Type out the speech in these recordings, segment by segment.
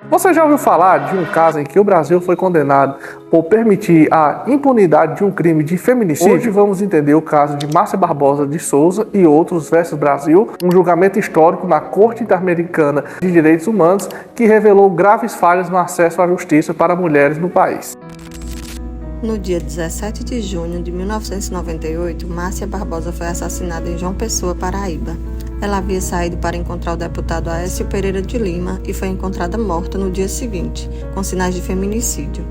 Você já ouviu falar de um caso em que o Brasil foi condenado por permitir a impunidade de um crime de feminicídio? Hoje vamos entender o caso de Márcia Barbosa de Souza e outros versus Brasil, um julgamento histórico na Corte Interamericana de Direitos Humanos que revelou graves falhas no acesso à justiça para mulheres no país. No dia 17 de junho de 1998, Márcia Barbosa foi assassinada em João Pessoa, Paraíba. Ela havia saído para encontrar o deputado Aécio Pereira de Lima e foi encontrada morta no dia seguinte, com sinais de feminicídio.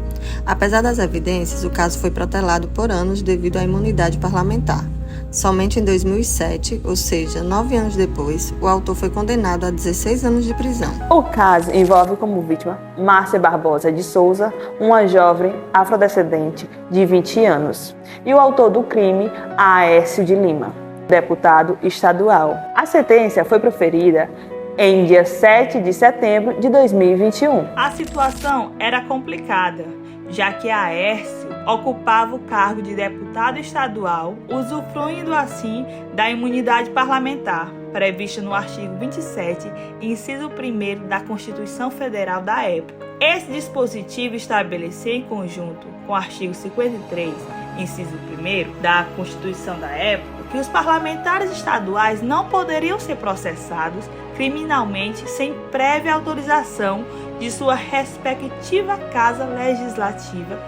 Apesar das evidências, o caso foi protelado por anos devido à imunidade parlamentar. Somente em 2007, ou seja, 9 anos depois, o autor foi condenado a 16 anos de prisão. O caso envolve como vítima Márcia Barbosa de Souza, uma jovem afrodescendente de 20 anos, e o autor do crime, Aécio de Lima, deputado estadual. A sentença foi proferida em dia 7 de setembro de 2021. A situação era complicada, já que Aécio ocupava o cargo de deputado estadual, usufruindo assim da imunidade parlamentar, prevista no artigo 27, inciso 1º da Constituição Federal da época. Esse dispositivo estabelecia em conjunto com o artigo 53, inciso 1º da Constituição da época, que os parlamentares estaduais não poderiam ser processados criminalmente sem prévia autorização de sua respectiva Casa Legislativa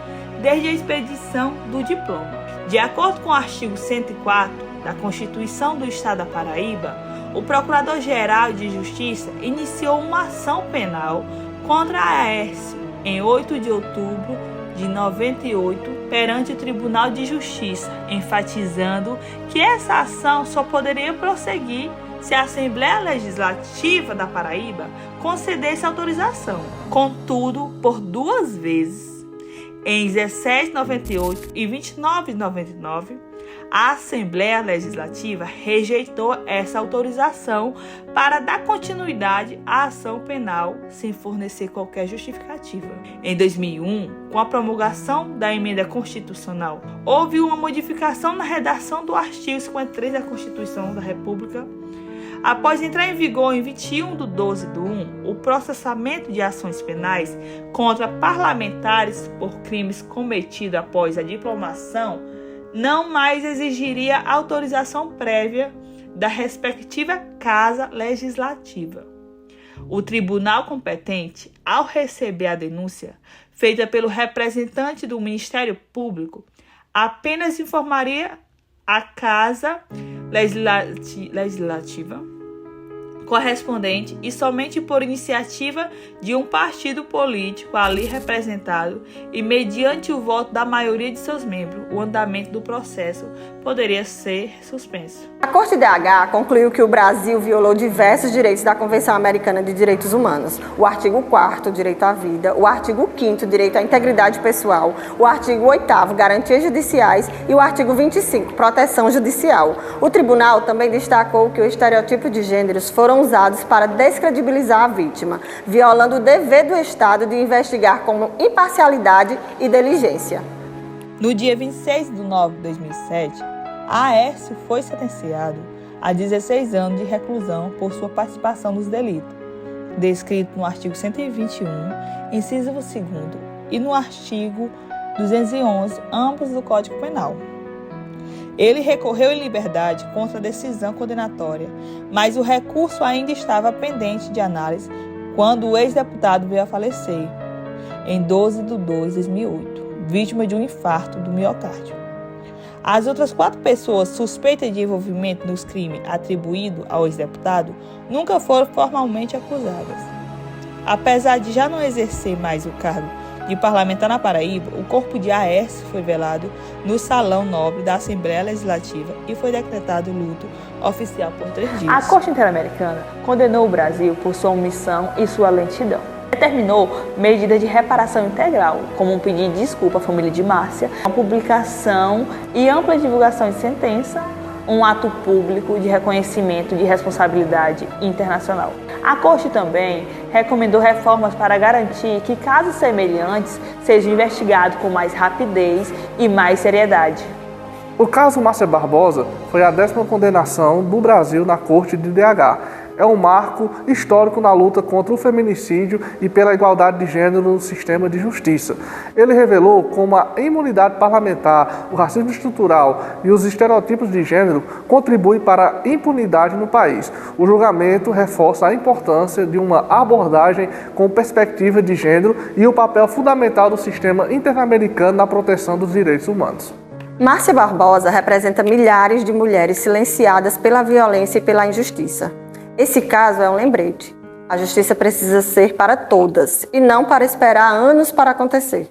desde a expedição do diploma. De acordo com o artigo 104 da Constituição do Estado da Paraíba, o Procurador-Geral de Justiça iniciou uma ação penal contra Aécio em 8 de outubro de 98 perante o Tribunal de Justiça, enfatizando que essa ação só poderia prosseguir se a Assembleia Legislativa da Paraíba concedesse autorização. Contudo, por 2 vezes, em 17 de 98 e 29 de 99, a Assembleia Legislativa rejeitou essa autorização para dar continuidade à ação penal sem fornecer qualquer justificativa. Em 2001, com a promulgação da emenda constitucional, houve uma modificação na redação do artigo 53 da Constituição da República. Após entrar em vigor em 21 de 12 de 1, o processamento de ações penais contra parlamentares por crimes cometidos após a diplomação não mais exigiria autorização prévia da respectiva Casa Legislativa. O tribunal competente, ao receber a denúncia feita pelo representante do Ministério Público, apenas informaria a Casa Legislativa correspondente e somente por iniciativa de um partido político ali representado e mediante o voto da maioria de seus membros, o andamento do processo poderia ser suspenso. A Corte DH concluiu que o Brasil violou diversos direitos da Convenção Americana de Direitos Humanos, o artigo 4º, direito à vida, o artigo 5º, direito à integridade pessoal, o artigo 8º, garantias judiciais e o artigo 25, proteção judicial. O tribunal também destacou que o estereotipo de gêneros foram usados para descredibilizar a vítima, violando o dever do Estado de investigar com imparcialidade e diligência. No dia 26 de nove de 2007, Aécio foi sentenciado a 16 anos de reclusão por sua participação nos delitos, descrito no artigo 121, inciso 2º, e no artigo 211, ambos do Código Penal. Ele recorreu em liberdade contra a decisão condenatória, mas o recurso ainda estava pendente de análise quando o ex-deputado veio a falecer, em 12 de 2 de 2008, vítima de um infarto do miocárdio. As outras 4 pessoas suspeitas de envolvimento nos crimes atribuídos ao ex-deputado nunca foram formalmente acusadas. Apesar de já não exercer mais o cargo de parlamentar na Paraíba, o corpo de Aécio foi velado no Salão Nobre da Assembleia Legislativa e foi decretado luto oficial por 3 dias. A Corte Interamericana condenou o Brasil por sua omissão e sua lentidão. Determinou medidas de reparação integral, como um pedido de desculpa à família de Márcia, a publicação e ampla divulgação de sentença, um ato público de reconhecimento de responsabilidade internacional. A Corte também recomendou reformas para garantir que casos semelhantes sejam investigados com mais rapidez e mais seriedade. O caso Márcia Barbosa foi a 10ª condenação do Brasil na Corte de DH. é um marco histórico na luta contra o feminicídio e pela igualdade de gênero no sistema de justiça. Ele revelou como a imunidade parlamentar, o racismo estrutural e os estereotipos de gênero contribuem para a impunidade no país. O julgamento reforça a importância de uma abordagem com perspectiva de gênero e o papel fundamental do sistema interamericano na proteção dos direitos humanos. Márcia Barbosa representa milhares de mulheres silenciadas pela violência e pela injustiça. Esse caso é um lembrete. A justiça precisa ser para todas e não para esperar anos para acontecer.